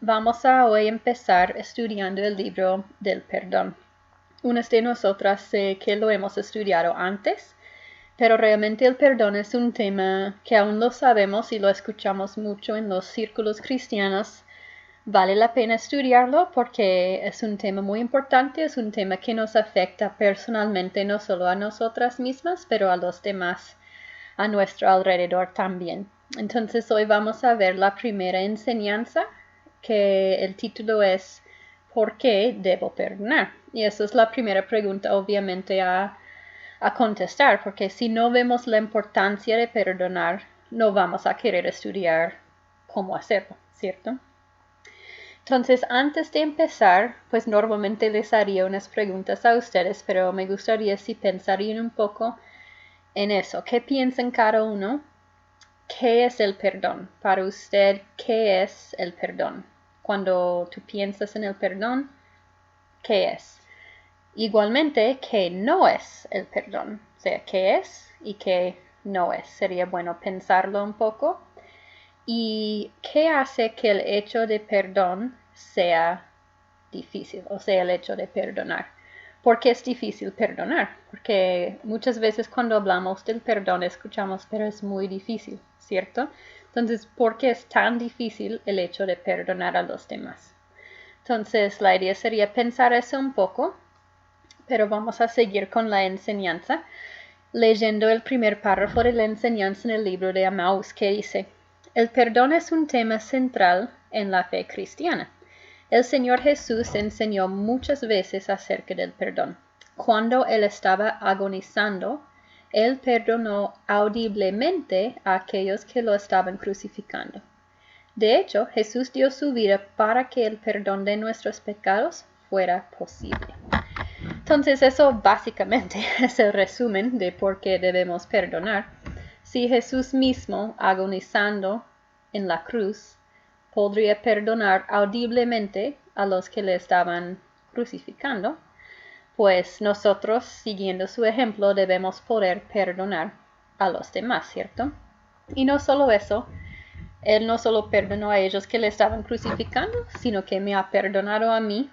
Vamos a hoy empezar estudiando el libro del perdón. Unas de nosotras sé que lo hemos estudiado antes, pero realmente el perdón es un tema que aún lo sabemos y lo escuchamos mucho en los círculos cristianos. Vale la pena estudiarlo porque es un tema muy importante, es un tema que nos afecta personalmente no solo a nosotras mismas, pero a los demás a nuestro alrededor también. Entonces hoy vamos a ver la primera enseñanza, que el título es ¿por qué debo perdonar? Y esa es la primera pregunta obviamente a contestar, porque si no vemos la importancia de perdonar, no vamos a querer estudiar cómo hacerlo, ¿cierto? Entonces, antes de empezar, pues normalmente les haría unas preguntas a ustedes, pero me gustaría si pensarían un poco en eso. ¿Qué piensan cada uno? ¿Qué es el perdón? Para usted, ¿qué es el perdón? Cuando tú piensas en el perdón, ¿qué es? Igualmente, ¿qué no es el perdón? O sea, ¿qué es y qué no es? Sería bueno pensarlo un poco. ¿Y qué hace que el hecho de perdón sea difícil? O sea, el hecho de perdonar. ¿Por qué es difícil perdonar? Porque muchas veces cuando hablamos del perdón escuchamos, pero es muy difícil, ¿cierto? Entonces, ¿por qué es tan difícil el hecho de perdonar a los demás? Entonces, la idea sería pensar eso un poco, pero vamos a seguir con la enseñanza, leyendo el primer párrafo de la enseñanza en el libro de Emmaús, que dice: el perdón es un tema central en la fe cristiana. El Señor Jesús enseñó muchas veces acerca del perdón. Cuando Él estaba agonizando, Él perdonó audiblemente a aquellos que lo estaban crucificando. De hecho, Jesús dio su vida para que el perdón de nuestros pecados fuera posible. Entonces, eso básicamente es el resumen de por qué debemos perdonar. Si Jesús mismo, agonizando en la cruz, podría perdonar audiblemente a los que le estaban crucificando, pues nosotros, siguiendo su ejemplo, debemos poder perdonar a los demás, ¿cierto? Y no solo eso, Él no solo perdonó a ellos que le estaban crucificando, sino que me ha perdonado a mí,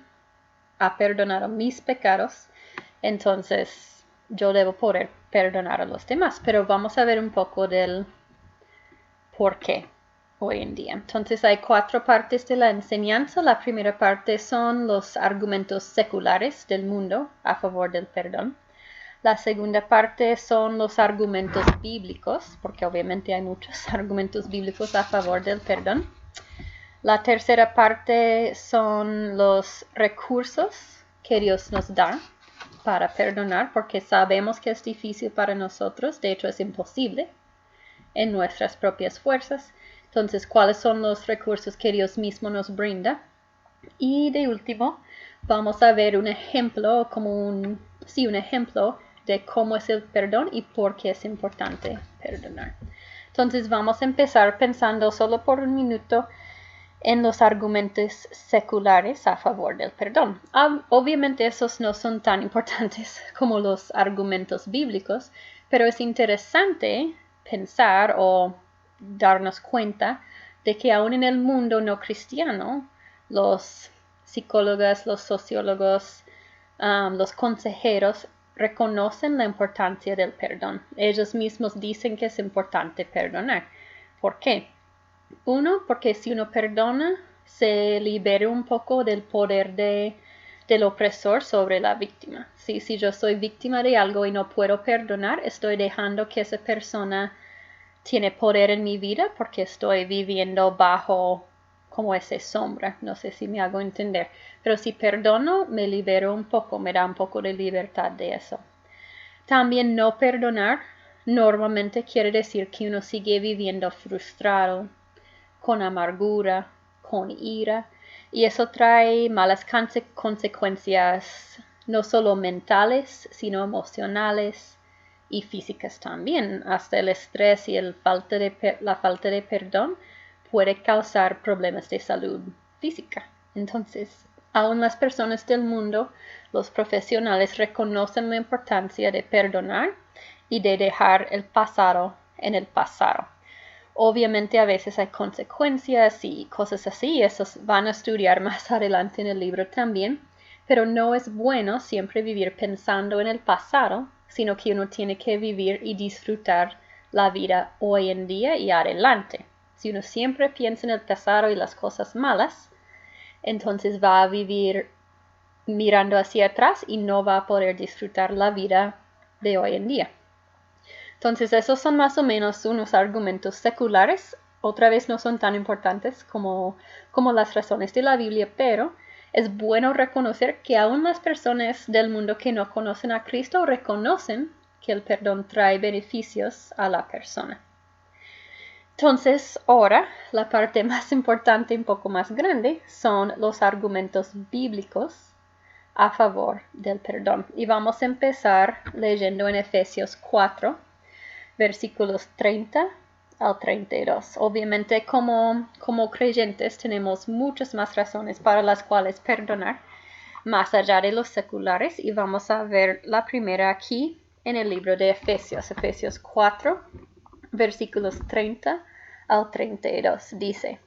ha perdonado mis pecados, entonces yo debo poder perdonar a los demás. Pero vamos a ver un poco del por qué hoy en día. Entonces hay 4 partes de la enseñanza. La primera parte son los argumentos seculares del mundo a favor del perdón. La segunda parte son los argumentos bíblicos, porque obviamente hay muchos argumentos bíblicos a favor del perdón. La tercera parte son los recursos que Dios nos da para perdonar, porque sabemos que es difícil para nosotros, de hecho es imposible en nuestras propias fuerzas. Entonces, ¿cuáles son los recursos que Dios mismo nos brinda? Y de último, vamos a ver un ejemplo, un ejemplo de cómo es el perdón y por qué es importante perdonar. Entonces, vamos a empezar pensando solo por un minuto en los argumentos seculares a favor del perdón. Obviamente esos no son tan importantes como los argumentos bíblicos, pero es interesante pensar o darnos cuenta de que aún en el mundo no cristiano, los psicólogos, los sociólogos, los consejeros reconocen la importancia del perdón. Ellos mismos dicen que es importante perdonar. ¿Por qué? Uno, porque si uno perdona, se libera un poco del poder del opresor sobre la víctima. Si yo soy víctima de algo y no puedo perdonar, estoy dejando que esa persona tiene poder en mi vida porque estoy viviendo bajo como esa sombra. No sé si me hago entender. Pero si perdono, me libero un poco, me da un poco de libertad de eso. También no perdonar normalmente quiere decir que uno sigue viviendo frustrado, con amargura, con ira, y eso trae malas consecuencias no solo mentales, sino emocionales y físicas también. Hasta el estrés y la falta de perdón puede causar problemas de salud física. Entonces, aún las personas del mundo, los profesionales reconocen la importancia de perdonar y de dejar el pasado en el pasado. Obviamente a veces hay consecuencias y cosas así, esos van a estudiar más adelante en el libro también, pero no es bueno siempre vivir pensando en el pasado, sino que uno tiene que vivir y disfrutar la vida hoy en día y adelante. Si uno siempre piensa en el pasado y las cosas malas, entonces va a vivir mirando hacia atrás y no va a poder disfrutar la vida de hoy en día. Entonces, esos son más o menos unos argumentos seculares. Otra vez no son tan importantes como las razones de la Biblia, pero es bueno reconocer que aún las personas del mundo que no conocen a Cristo reconocen que el perdón trae beneficios a la persona. Entonces, ahora, la parte más importante, un poco más grande, son los argumentos bíblicos a favor del perdón. Y vamos a empezar leyendo en Efesios 4, versículos 30 al 32. Obviamente, como creyentes, tenemos muchas más razones para las cuales perdonar, más allá de los seculares, y vamos a ver la primera aquí en el libro de Efesios, Efesios 4, versículos 30 al 32. Dice: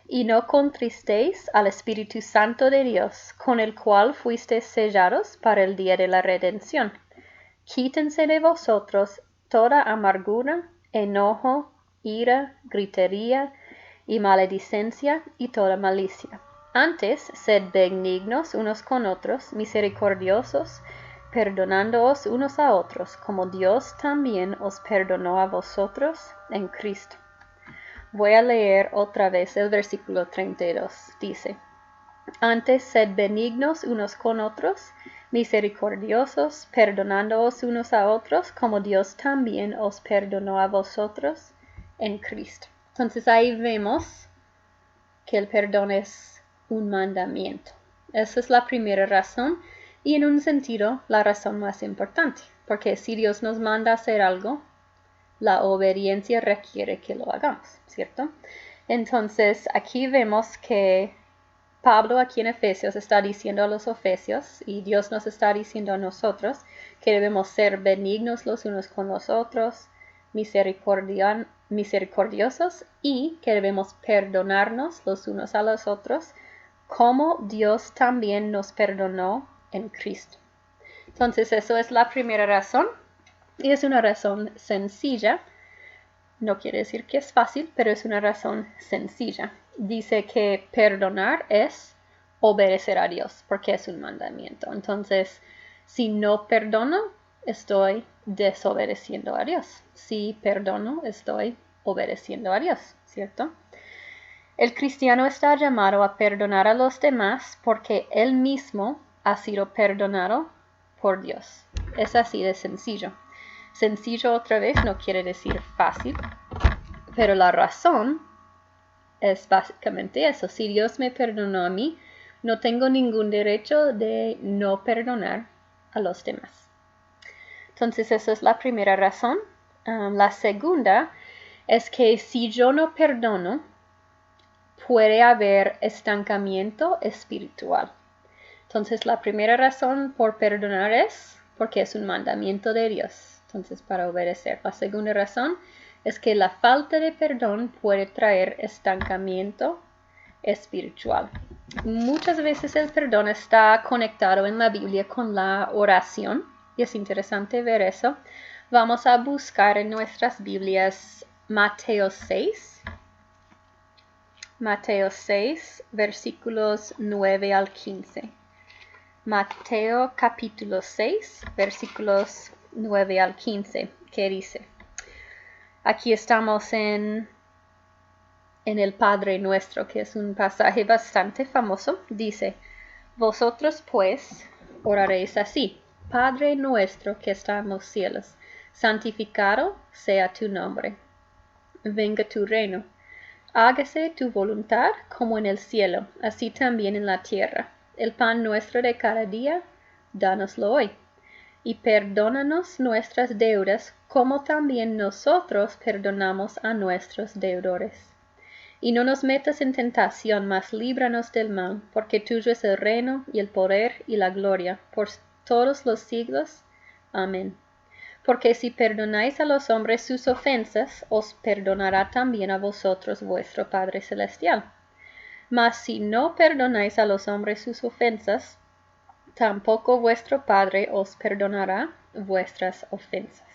Y no contristéis al Espíritu Santo de Dios, con el cual fuisteis sellados para el día de la redención. Quítense de vosotros toda amargura, enojo, ira, gritería y maledicencia y toda malicia. Antes, sed benignos unos con otros, misericordiosos, perdonándoos unos a otros, como Dios también os perdonó a vosotros en Cristo. Voy a leer otra vez el versículo 32. Dice: Antes, sed benignos unos con otros, misericordiosos, perdonándoos unos a otros, como Dios también os perdonó a vosotros en Cristo. Entonces ahí vemos que el perdón es un mandamiento. Esa es la primera razón y en un sentido la razón más importante, porque si Dios nos manda a hacer algo, la obediencia requiere que lo hagamos, ¿cierto? Entonces aquí vemos que Pablo aquí en Efesios está diciendo a los efesios, y Dios nos está diciendo a nosotros, que debemos ser benignos los unos con los otros, misericordiosos, y que debemos perdonarnos los unos a los otros, como Dios también nos perdonó en Cristo. Entonces, eso es la primera razón, y es una razón sencilla. No quiere decir que es fácil, pero es una razón sencilla. Dice que perdonar es obedecer a Dios, porque es un mandamiento. Entonces, si no perdono, estoy desobedeciendo a Dios. Si perdono, estoy obedeciendo a Dios, ¿cierto? El cristiano está llamado a perdonar a los demás porque él mismo ha sido perdonado por Dios. Es así de sencillo. Sencillo otra vez no quiere decir fácil, pero la razón es básicamente eso. Si Dios me perdonó a mí, no tengo ningún derecho de no perdonar a los demás. Entonces esa es la primera razón. La segunda es que si yo no perdono, puede haber estancamiento espiritual. Entonces la primera razón por perdonar es porque es un mandamiento de Dios. Entonces para obedecer. La segunda razón es que la falta de perdón puede traer estancamiento espiritual. Muchas veces el perdón está conectado en la Biblia con la oración y es interesante ver eso. Vamos a buscar en nuestras Biblias Mateo 6, versículos 9 al 15. Mateo capítulo 6, versículos 9 al 15, que dice: Aquí estamos en el Padre Nuestro, que es un pasaje bastante famoso. Dice: Vosotros pues oraréis así: Padre nuestro que está en los cielos, santificado sea tu nombre. Venga tu reino. Hágase tu voluntad como en el cielo, así también en la tierra. El pan nuestro de cada día, dánoslo hoy. Y perdónanos nuestras deudas, como también nosotros perdonamos a nuestros deudores. Y no nos metas en tentación, mas líbranos del mal, porque tuyo es el reino, y el poder, y la gloria, por todos los siglos. Amén. Porque si perdonáis a los hombres sus ofensas, os perdonará también a vosotros vuestro Padre Celestial. Mas si no perdonáis a los hombres sus ofensas, tampoco vuestro Padre os perdonará vuestras ofensas.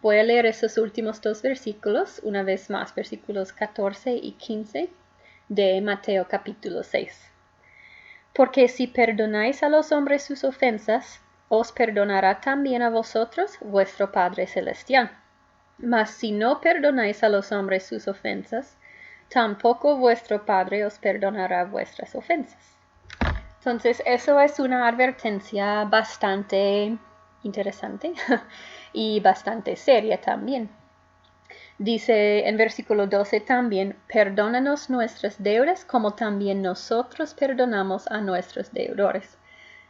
Voy a leer esos últimos dos versículos, una vez más, versículos 14 y 15 de Mateo capítulo 6. Porque si perdonáis a los hombres sus ofensas, os perdonará también a vosotros vuestro Padre Celestial. Mas si no perdonáis a los hombres sus ofensas, tampoco vuestro Padre os perdonará vuestras ofensas. Entonces, eso es una advertencia bastante interesante y bastante seria también. Dice en versículo 12 también, perdónanos nuestras deudas como también nosotros perdonamos a nuestros deudores.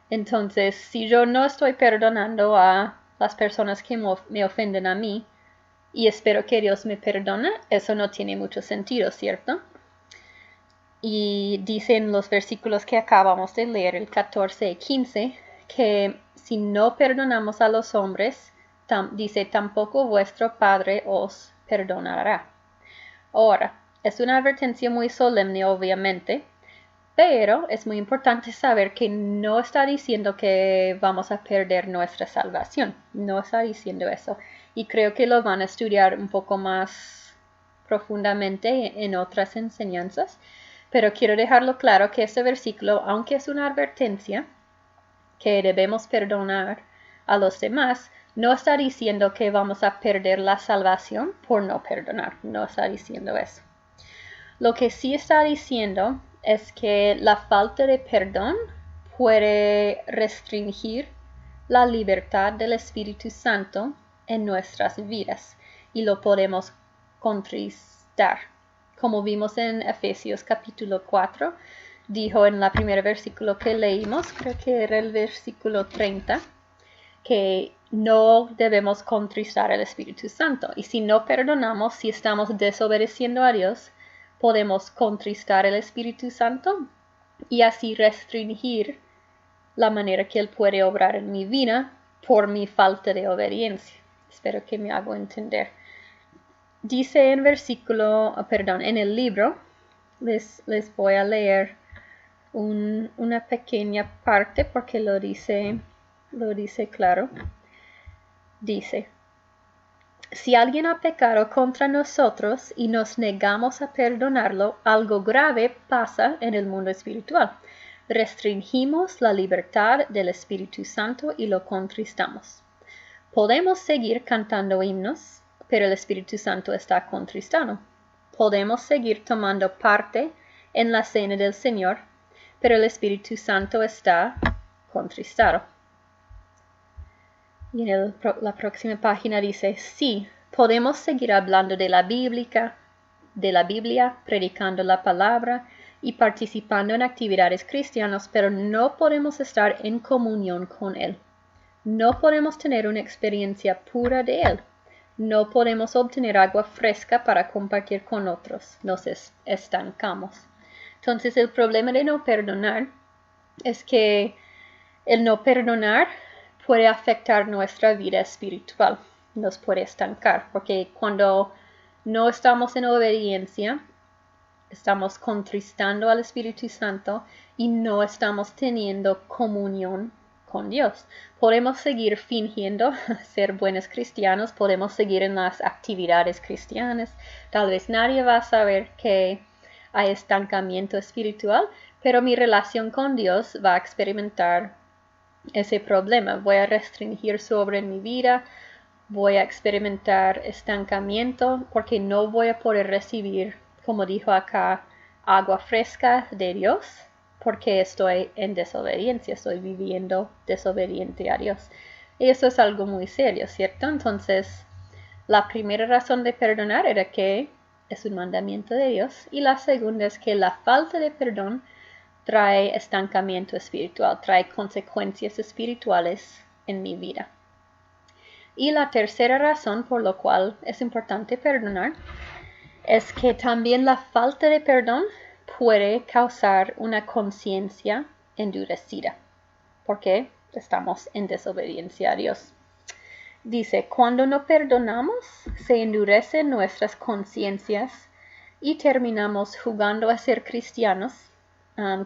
Entonces, si yo no estoy perdonando a las personas que me ofenden a mí y espero que Dios me perdone, eso no tiene mucho sentido, ¿cierto? Y dicen los versículos que acabamos de leer, el 14 y 15, que si no perdonamos a los hombres, dice, tampoco vuestro Padre os perdonará. Ahora, es una advertencia muy solemne, obviamente, pero es muy importante saber que no está diciendo que vamos a perder nuestra salvación. No está diciendo eso. Y creo que lo van a estudiar un poco más profundamente en otras enseñanzas. Pero quiero dejarlo claro que este versículo, aunque es una advertencia que debemos perdonar a los demás, no está diciendo que vamos a perder la salvación por no perdonar. No está diciendo eso. Lo que sí está diciendo es que la falta de perdón puede restringir la libertad del Espíritu Santo en nuestras vidas y lo podemos contristar. Como vimos en Efesios capítulo 4, dijo en el primer versículo que leímos, creo que era el versículo 30, que no debemos contristar al Espíritu Santo. Y si no perdonamos, si estamos desobedeciendo a Dios, podemos contristar el Espíritu Santo y así restringir la manera que Él puede obrar en mi vida por mi falta de obediencia. Espero que me hago entender. Dice en en el libro, les voy a leer una pequeña parte porque lo dice claro. Dice, si alguien ha pecado contra nosotros y nos negamos a perdonarlo, algo grave pasa en el mundo espiritual. Restringimos la libertad del Espíritu Santo y lo contristamos. Podemos seguir cantando himnos, pero el Espíritu Santo está contristado. Podemos seguir tomando parte en la cena del Señor, pero el Espíritu Santo está contristado. Y en la próxima página dice, sí, podemos seguir hablando de la Biblia, predicando la palabra y participando en actividades cristianas, pero no podemos estar en comunión con Él. No podemos tener una experiencia pura de Él. No podemos obtener agua fresca para compartir con otros. Nos estancamos. Entonces, el problema de no perdonar es que el no perdonar puede afectar nuestra vida espiritual, nos puede estancar, porque cuando no estamos en obediencia, estamos contristando al Espíritu Santo y no estamos teniendo comunión con Dios. Podemos seguir fingiendo ser buenos cristianos, podemos seguir en las actividades cristianas, tal vez nadie va a saber que hay estancamiento espiritual, pero mi relación con Dios va a experimentar ese problema. Voy a restringir sobre mi vida, voy a experimentar estancamiento porque no voy a poder recibir, como dijo acá, agua fresca de Dios porque estoy en desobediencia, estoy viviendo desobediente a Dios. Y eso es algo muy serio, ¿cierto? Entonces, la primera razón de perdonar era que es un mandamiento de Dios y la segunda es que la falta de perdón trae estancamiento espiritual, trae consecuencias espirituales en mi vida. Y la tercera razón por la cual es importante perdonar es que también la falta de perdón puede causar una conciencia endurecida, porque estamos en desobediencia a Dios. Dice, cuando no perdonamos, se endurecen nuestras conciencias y terminamos jugando a ser cristianos,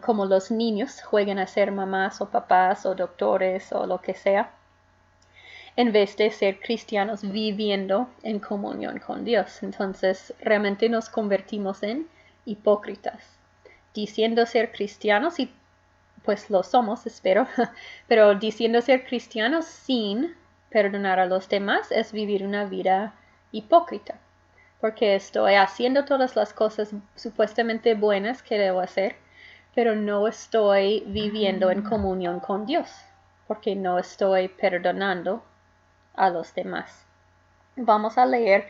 como los niños juegan a ser mamás o papás o doctores o lo que sea, en vez de ser cristianos viviendo en comunión con Dios. Entonces, realmente nos convertimos en hipócritas, diciendo ser cristianos, y pues lo somos, espero, pero diciendo ser cristianos sin perdonar a los demás es vivir una vida hipócrita, porque estoy haciendo todas las cosas supuestamente buenas que debo hacer, pero no estoy viviendo en comunión con Dios, porque no estoy perdonando a los demás. Vamos a leer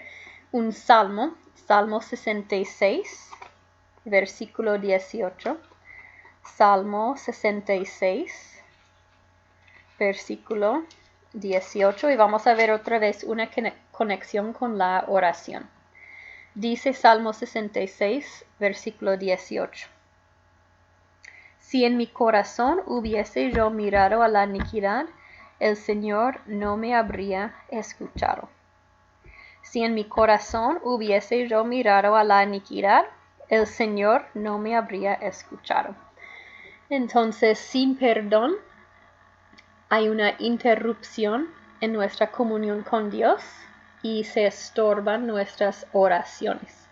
un salmo, Salmo 66, versículo 18. Salmo 66, versículo 18, y vamos a ver otra vez una conexión con la oración. Dice Salmo 66, versículo 18. Si en mi corazón hubiese yo mirado a la iniquidad, el Señor no me habría escuchado. Si en mi corazón hubiese yo mirado a la iniquidad, el Señor no me habría escuchado. Entonces, sin perdón, hay una interrupción en nuestra comunión con Dios y se estorban nuestras oraciones.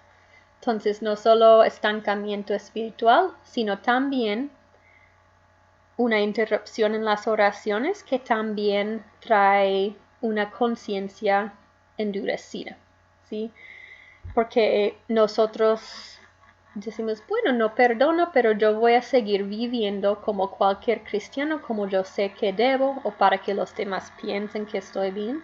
Entonces, no solo estancamiento espiritual, sino también una interrupción en las oraciones que también trae una conciencia endurecida, ¿sí? Porque nosotros decimos, bueno, no perdono, pero yo voy a seguir viviendo como cualquier cristiano, como yo sé que debo, o para que los demás piensen que estoy bien.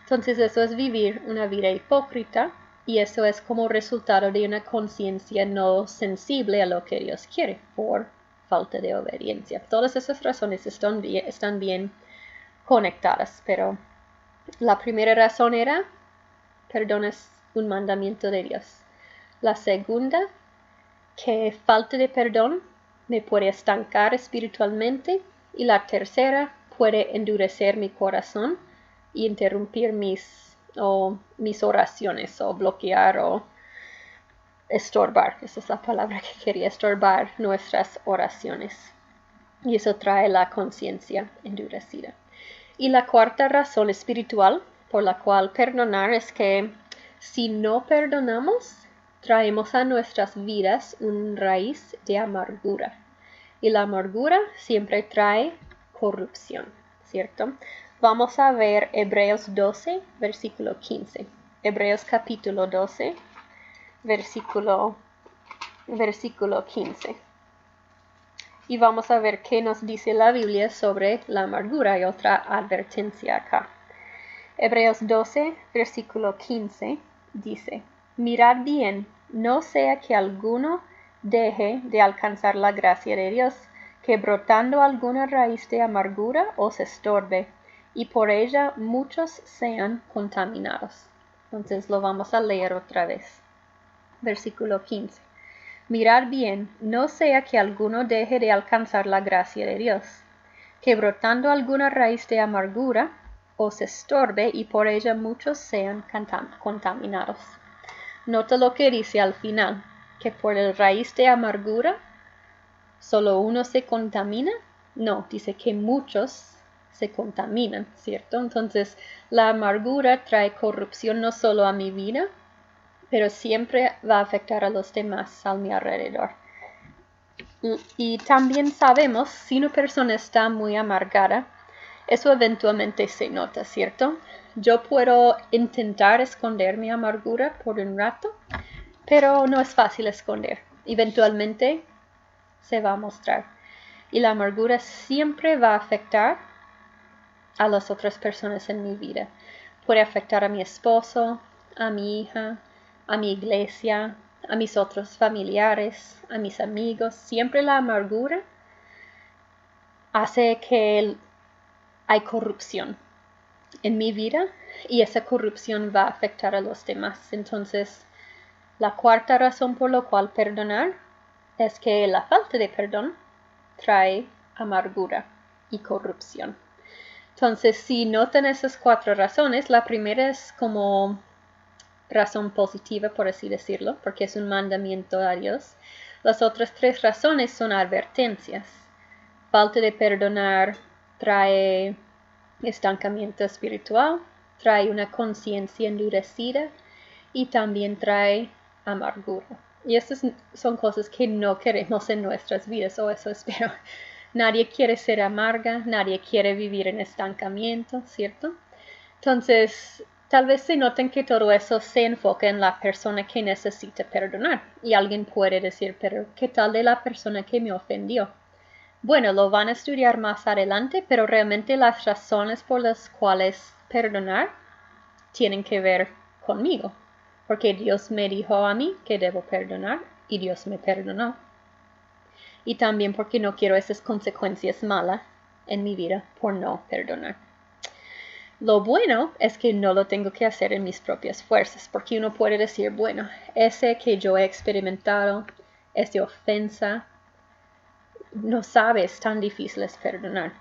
Entonces eso es vivir una vida hipócrita, y eso es como resultado de una conciencia no sensible a lo que Dios quiere, por falta de obediencia. Todas esas razones están bien conectadas, pero la primera razón era, perdón es un mandamiento de Dios. La segunda, que falta de perdón me puede estancar espiritualmente, y la tercera, puede endurecer mi corazón y interrumpir mis oraciones, o bloquear o estorbar. Esa es la palabra que quería, estorbar nuestras oraciones. Y eso trae la conciencia endurecida. Y la cuarta razón espiritual por la cual perdonar es que si no perdonamos, traemos a nuestras vidas una raíz de amargura. Y la amargura siempre trae corrupción, ¿cierto? Vamos a ver Hebreos 12, versículo 15. Hebreos capítulo 12, versículo 15. Y vamos a ver qué nos dice la Biblia sobre la amargura y otra advertencia acá. Hebreos 12, versículo 15 dice, mirad bien, no sea que alguno deje de alcanzar la gracia de Dios, que brotando alguna raíz de amargura os estorbe, y por ella muchos sean contaminados. Entonces lo vamos a leer otra vez. Versículo 15. Mirad bien, no sea que alguno deje de alcanzar la gracia de Dios, que brotando alguna raíz de amargura os estorbe, y por ella muchos sean contaminados. Nota lo que dice al final, que por la raíz de amargura solo uno se contamina. No, dice que muchos se contaminan, ¿cierto? Entonces la amargura trae corrupción no solo a mi vida, pero siempre va a afectar a los demás a mi alrededor. Y también sabemos, si una persona está muy amargada, eso eventualmente se nota, ¿cierto? Yo puedo intentar esconder mi amargura por un rato, pero no es fácil esconder. Eventualmente se va a mostrar. Y la amargura siempre va a afectar a las otras personas en mi vida. Puede afectar a mi esposo, a mi hija, a mi iglesia, a mis otros familiares, a mis amigos. Siempre la amargura hace que hay corrupción en mi vida, y esa corrupción va a afectar a los demás. Entonces, la cuarta razón por la cual perdonar es que la falta de perdón trae amargura y corrupción. Entonces, si notan esas 4 razones, la primera es como razón positiva, por así decirlo, porque es un mandamiento a Dios. Las otras 3 razones son advertencias. Falta de perdonar trae estancamiento espiritual, trae una conciencia endurecida y también trae amargura. Y estas son cosas que no queremos en nuestras vidas, o eso espero. Nadie quiere ser amarga, nadie quiere vivir en estancamiento, ¿cierto? Entonces, tal vez se noten que todo eso se enfoca en la persona que necesita perdonar. Y alguien puede decir, pero ¿qué tal de la persona que me ofendió? Bueno, lo van a estudiar más adelante, pero realmente las razones por las cuales perdonar tienen que ver conmigo. Porque Dios me dijo a mí que debo perdonar y Dios me perdonó. Y también porque no quiero esas consecuencias malas en mi vida por no perdonar. Lo bueno es que no lo tengo que hacer en mis propias fuerzas, porque uno puede decir, bueno, ese que yo he experimentado, esa ofensa, no sabes, tan difícil es perdonar.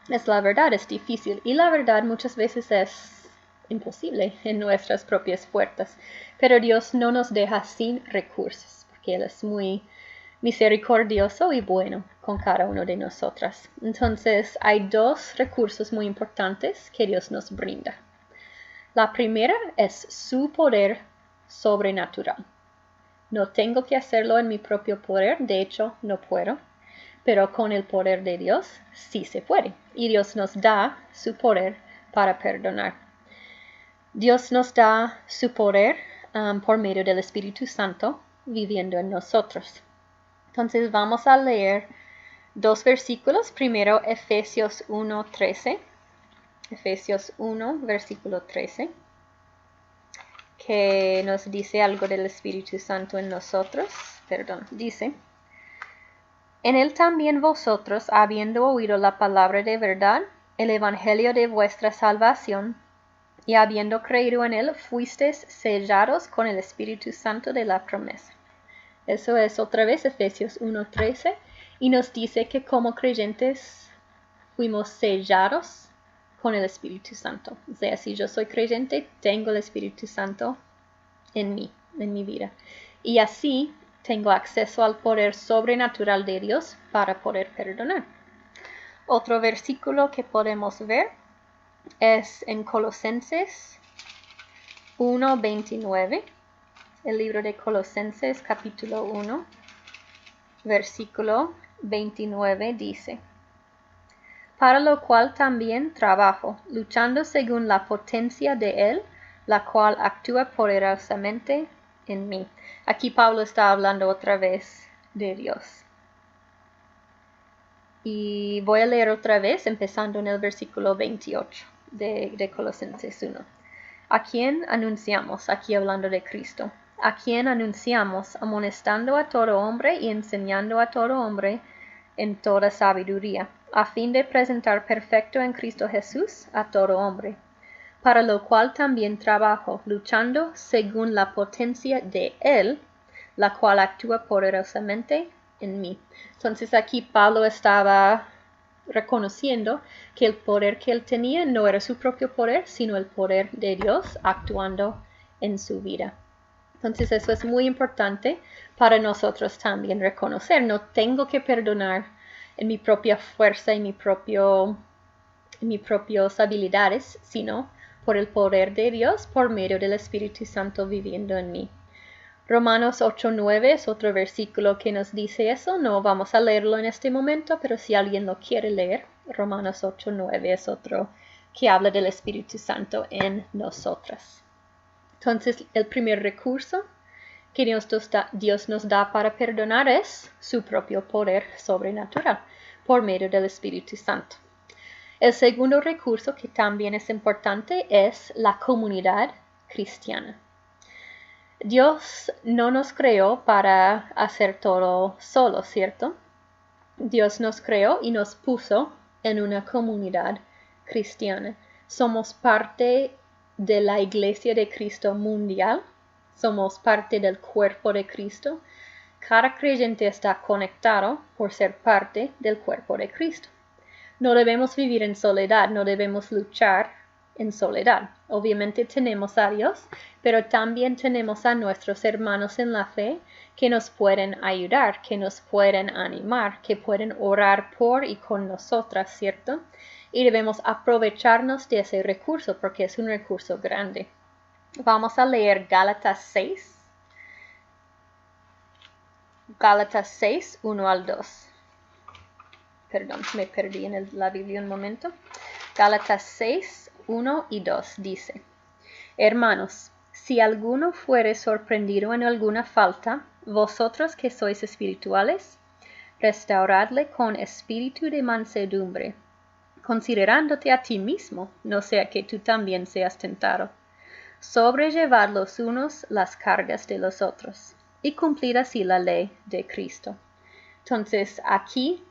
Es la verdad, es difícil, y la verdad muchas veces es imposible en nuestras propias fuerzas, pero Dios no nos deja sin recursos, porque Él es muy misericordioso y bueno con cada uno de nosotras. Entonces, hay 2 recursos muy importantes que Dios nos brinda. La primera es su poder sobrenatural. No tengo que hacerlo en mi propio poder, de hecho, no puedo, pero con el poder de Dios sí se puede. Y Dios nos da su poder para perdonar. Dios nos da su poder por medio del Espíritu Santo viviendo en nosotros. Entonces vamos a leer 2 versículos. Primero, Efesios 1:13. Efesios 1, versículo 13. Que nos dice algo del Espíritu Santo en nosotros. Dice: En él también vosotros, habiendo oído la palabra de verdad, el evangelio de vuestra salvación, y habiendo creído en él, fuisteis sellados con el Espíritu Santo de la promesa. Eso es otra vez Efesios 1:13, y nos dice que como creyentes fuimos sellados con el Espíritu Santo. O sea, si yo soy creyente, tengo el Espíritu Santo en mí, en mi vida. Y así tengo acceso al poder sobrenatural de Dios para poder perdonar. Otro versículo que podemos ver es en Colosenses 1:29. El libro de Colosenses capítulo 1, versículo 29 dice: Para lo cual también trabajo, luchando según la potencia de Él, la cual actúa poderosamente en mí. Aquí Pablo está hablando otra vez de Dios. Y voy a leer otra vez, empezando en el versículo 28 de Colosenses 1. ¿A quién anunciamos? Aquí hablando de Cristo. ¿A quién anunciamos? Amonestando a todo hombre y enseñando a todo hombre en toda sabiduría, a fin de presentar perfecto en Cristo Jesús a todo hombre. Para lo cual también trabajo, luchando según la potencia de Él, la cual actúa poderosamente en mí. Entonces aquí Pablo estaba reconociendo que el poder que él tenía no era su propio poder, sino el poder de Dios actuando en su vida. Entonces eso es muy importante para nosotros también reconocer. No tengo que perdonar en mi propia fuerza, en mis propias habilidades, sino por el poder de Dios, por medio del Espíritu Santo viviendo en mí. Romanos 8:9 es otro versículo que nos dice eso. No vamos a leerlo en este momento, pero si alguien lo quiere leer, Romanos 8:9 es otro que habla del Espíritu Santo en nosotras. Entonces, el primer recurso que Dios nos da para perdonar es su propio poder sobrenatural por medio del Espíritu Santo. El segundo recurso que también es importante es la comunidad cristiana. Dios no nos creó para hacer todo solo, ¿cierto? Dios nos creó y nos puso en una comunidad cristiana. Somos parte de la Iglesia de Cristo mundial. Somos parte del cuerpo de Cristo. Cada creyente está conectado por ser parte del cuerpo de Cristo. no debemos vivir en soledad, no debemos luchar en soledad. Obviamente tenemos a Dios, pero también tenemos a nuestros hermanos en la fe que nos pueden ayudar, que nos pueden animar, que pueden orar por y con nosotras, ¿cierto? Y debemos aprovecharnos de ese recurso porque es un recurso grande. Vamos a leer Gálatas 6. Gálatas 6, 1 al 2. Perdón, me perdí en la Biblia un momento. Gálatas 6, 1 y 2 dice: Hermanos, si alguno fuere sorprendido en alguna falta, vosotros que sois espirituales, restauradle con espíritu de mansedumbre, considerándote a ti mismo, no sea que tú también seas tentado. Sobrellevad los unos las cargas de los otros, y cumplid así la ley de Cristo. Entonces, aquí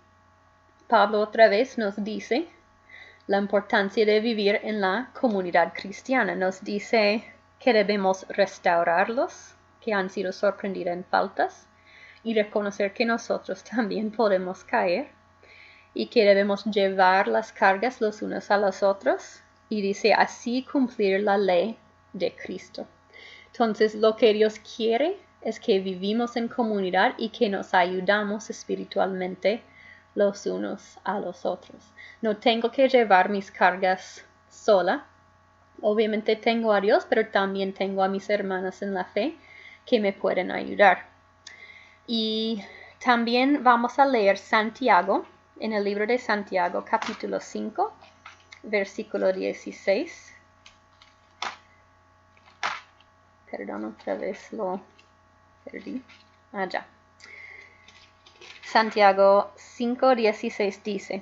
Pablo otra vez nos dice la importancia de vivir en la comunidad cristiana. Nos dice que debemos restaurarlos que han sido sorprendidos en faltas y reconocer que nosotros también podemos caer y que debemos llevar las cargas los unos a los otros y dice así cumplir la ley de Cristo. Entonces lo que Dios quiere es que vivimos en comunidad y que nos ayudamos espiritualmente los unos a los otros. No tengo que llevar mis cargas sola. Obviamente tengo a Dios, pero también tengo a mis hermanas en la fe que me pueden ayudar. Y también vamos a leer Santiago, en el libro de Santiago, capítulo 5, versículo 16. Perdón, otra vez lo perdí. Ya. Santiago 5:16 dice: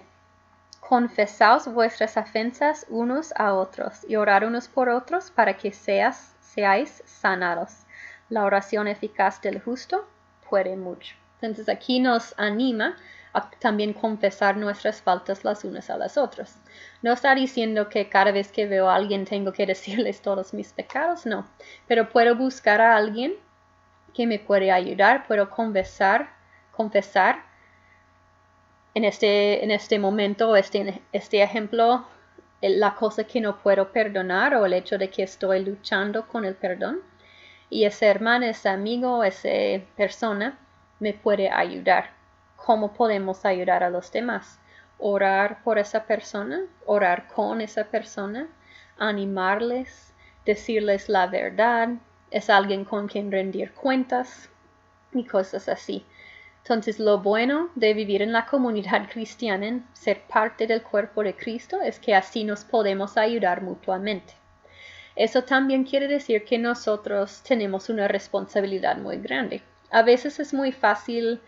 Confesaos vuestras ofensas unos a otros y orad unos por otros para que seáis sanados. La oración eficaz del justo puede mucho. Entonces aquí nos anima a también confesar nuestras faltas las unas a las otras. No está diciendo que cada vez que veo a alguien tengo que decirles todos mis pecados, no. Pero puedo buscar a alguien que me puede ayudar, puedo confesar en este momento, este ejemplo, la cosa que no puedo perdonar o el hecho de que estoy luchando con el perdón. Y ese hermano, ese amigo, esa persona me puede ayudar. ¿Cómo podemos ayudar a los demás? Orar por esa persona, orar con esa persona, animarles, decirles la verdad, es alguien con quien rendir cuentas y cosas así. Entonces, lo bueno de vivir en la comunidad cristiana, ser parte del cuerpo de Cristo, es que así nos podemos ayudar mutuamente. Eso también quiere decir que nosotros tenemos una responsabilidad muy grande. A veces es muy fácil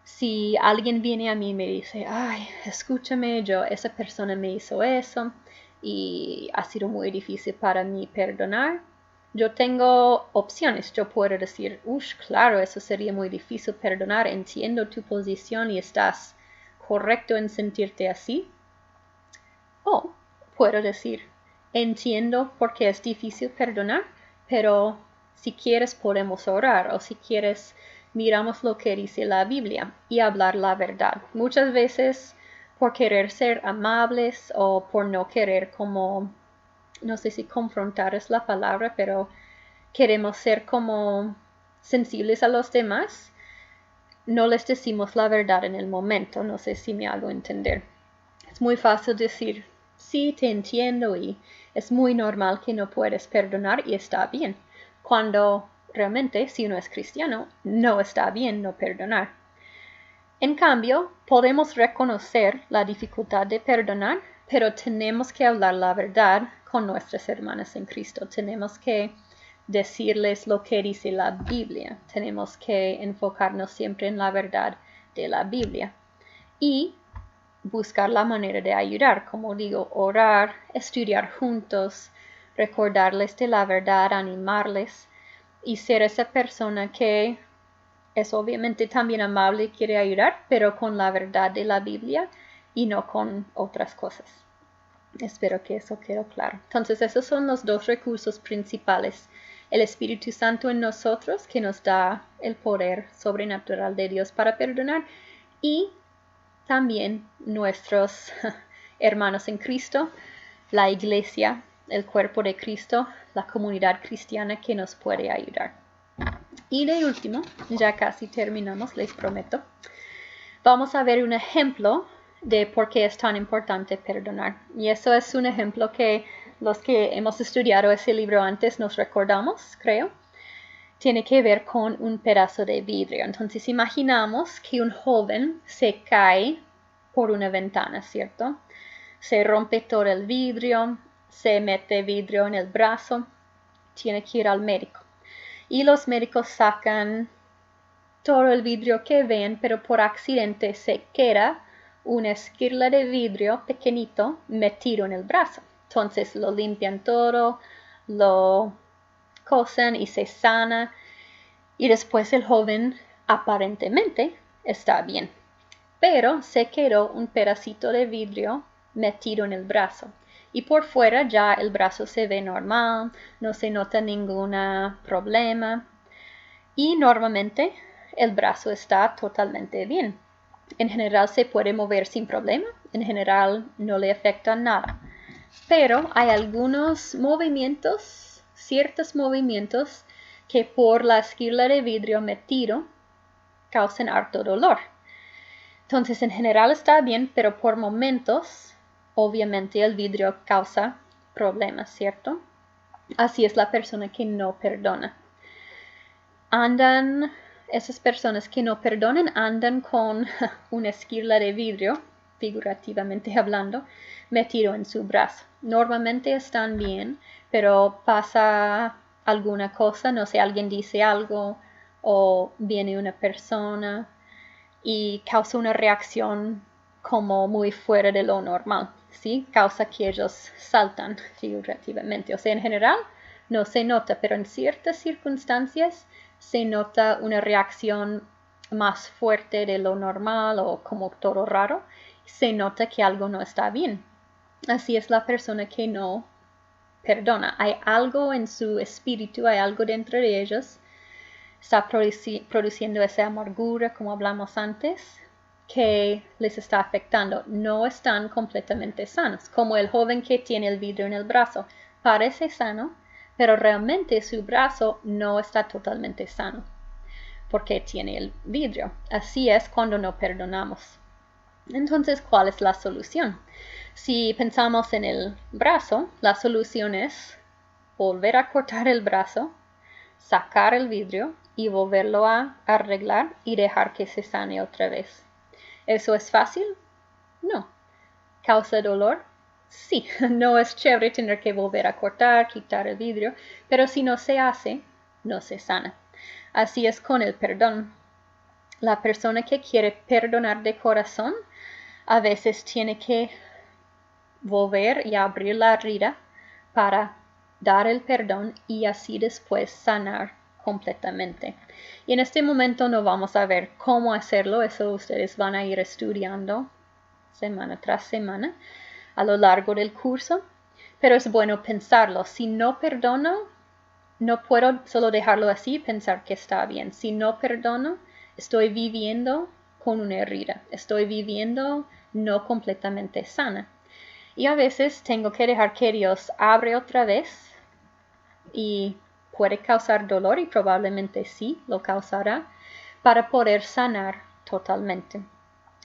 si alguien viene a mí y me dice, ay, escúchame, esa persona me hizo eso y ha sido muy difícil para mí perdonar. Yo tengo opciones. Yo puedo decir, claro, eso sería muy difícil perdonar. Entiendo tu posición y estás correcto en sentirte así. O puedo decir, entiendo por qué es difícil perdonar, pero si quieres podemos orar o si quieres miramos lo que dice la Biblia y hablar la verdad. Muchas veces por querer ser amables o por no querer como, no sé si confrontar es la palabra, pero queremos ser como sensibles a los demás, no les decimos la verdad en el momento. No sé si me hago entender. Es muy fácil decir, sí, te entiendo y es muy normal que no puedes perdonar y está bien. Cuando realmente, si uno es cristiano, no está bien no perdonar. En cambio, podemos reconocer la dificultad de perdonar, pero tenemos que hablar la verdad con nuestras hermanas en Cristo. Tenemos que decirles lo que dice la Biblia. Tenemos que enfocarnos siempre en la verdad de la Biblia. Y buscar la manera de ayudar, como digo, orar, estudiar juntos, recordarles de la verdad, animarles y ser esa persona que es obviamente también amable y quiere ayudar, pero con la verdad de la Biblia y no con otras cosas. Espero que eso quede claro. Entonces, esos son los dos recursos principales. El Espíritu Santo en nosotros, que nos da el poder sobrenatural de Dios para perdonar, y también nuestros hermanos en Cristo, la iglesia, el cuerpo de Cristo, la comunidad cristiana que nos puede ayudar. Y de último, ya casi terminamos, les prometo, vamos a ver un ejemplo de por qué es tan importante perdonar. Y eso es un ejemplo que los que hemos estudiado ese libro antes nos recordamos, creo. Tiene que ver con un pedazo de vidrio. Entonces imaginamos que un joven se cae por una ventana, ¿cierto? Se rompe todo el vidrio, se mete vidrio en el brazo, tiene que ir al médico. Y los médicos sacan todo el vidrio que ven, pero por accidente se queda una esquirla de vidrio pequeñito metido en el brazo. Entonces lo limpian todo, lo cosen y se sana. Y después el joven aparentemente está bien. Pero se quedó un pedacito de vidrio metido en el brazo. Y por fuera ya el brazo se ve normal, no se nota ningún problema. Y normalmente el brazo está totalmente bien. En general se puede mover sin problema, en general no le afecta nada. Pero hay algunos movimientos, ciertos movimientos, que por la esquirla de vidrio metido causan harto dolor. Entonces en general está bien, pero por momentos, obviamente el vidrio causa problemas, ¿cierto? Así es la persona que no perdona. Esas personas que no perdonan andan con una esquirla de vidrio, figurativamente hablando, metido en su brazo. Normalmente están bien, pero pasa alguna cosa, no sé, alguien dice algo o viene una persona y causa una reacción como muy fuera de lo normal, ¿sí? Causa que ellos saltan figurativamente. O sea, en general no se nota, pero en ciertas circunstancias se nota una reacción más fuerte de lo normal o como todo raro. Se nota que algo no está bien. Así es la persona que no perdona. Hay algo en su espíritu, hay algo dentro de ellos. Está produciendo esa amargura, como hablamos antes, que les está afectando. No están completamente sanos. Como el joven que tiene el vidrio en el brazo. Parece sano, pero realmente su brazo no está totalmente sano porque tiene el vidrio. Así es cuando no perdonamos. Entonces, ¿cuál es la solución? Si pensamos en el brazo, la solución es volver a cortar el brazo, sacar el vidrio y volverlo a arreglar y dejar que se sane otra vez. ¿Eso es fácil? No. ¿Causa dolor? Sí, no es chévere tener que volver a cortar, quitar el vidrio, pero si no se hace, no se sana. Así es con el perdón. La persona que quiere perdonar de corazón a veces tiene que volver y abrir la herida para dar el perdón y así después sanar completamente. Y en este momento no vamos a ver cómo hacerlo, eso ustedes van a ir estudiando semana tras semana a lo largo del curso, pero es bueno pensarlo. Si no perdono, no puedo solo dejarlo así y pensar que está bien. Si no perdono, estoy viviendo con una herida, estoy viviendo no completamente sana. Y a veces tengo que dejar que Dios abre otra vez y puede causar dolor y probablemente sí lo causará para poder sanar totalmente.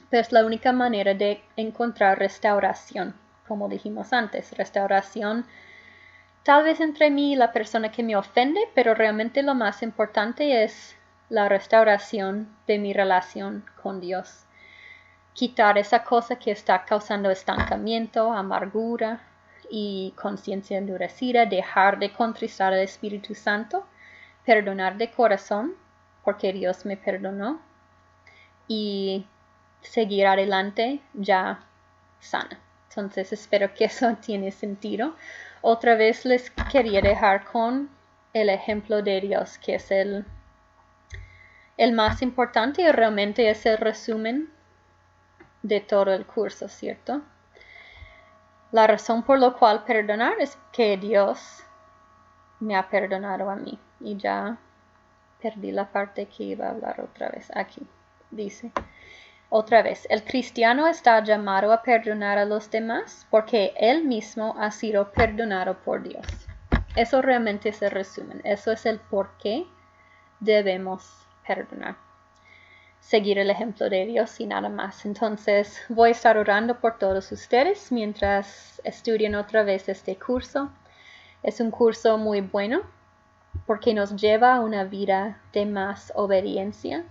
Pero es la única manera de encontrar restauración, como dijimos antes, restauración tal vez entre mí y la persona que me ofende, pero realmente lo más importante es la restauración de mi relación con Dios. Quitar esa cosa que está causando estancamiento, amargura y conciencia endurecida, dejar de contristar al Espíritu Santo, perdonar de corazón, porque Dios me perdonó, y seguir adelante ya sana. Entonces espero que eso tiene sentido. Otra vez les quería dejar con el ejemplo de Dios, que es el más importante y realmente es el resumen de todo el curso, ¿cierto? La razón por la cual perdonar es que Dios me ha perdonado a mí. Y ya perdí la parte que iba a hablar otra vez. Aquí dice, Otra vez, el cristiano está llamado a perdonar a los demás porque él mismo ha sido perdonado por Dios. Eso realmente es el resumen. Eso es el por qué debemos perdonar. Seguir el ejemplo de Dios y nada más. Entonces voy a estar orando por todos ustedes mientras estudian otra vez este curso. Es un curso muy bueno porque nos lleva a una vida de más obediencia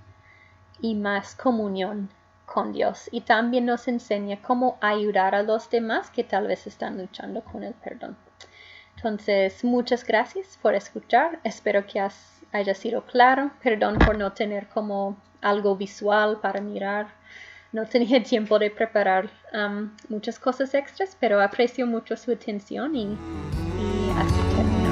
y más comunión con Dios. Y también nos enseña cómo ayudar a los demás que tal vez están luchando con el perdón. Entonces, muchas gracias por escuchar. Espero que haya sido claro. Perdón por no tener como algo visual para mirar. No tenía tiempo de preparar muchas cosas extras, pero aprecio mucho su atención y así termino.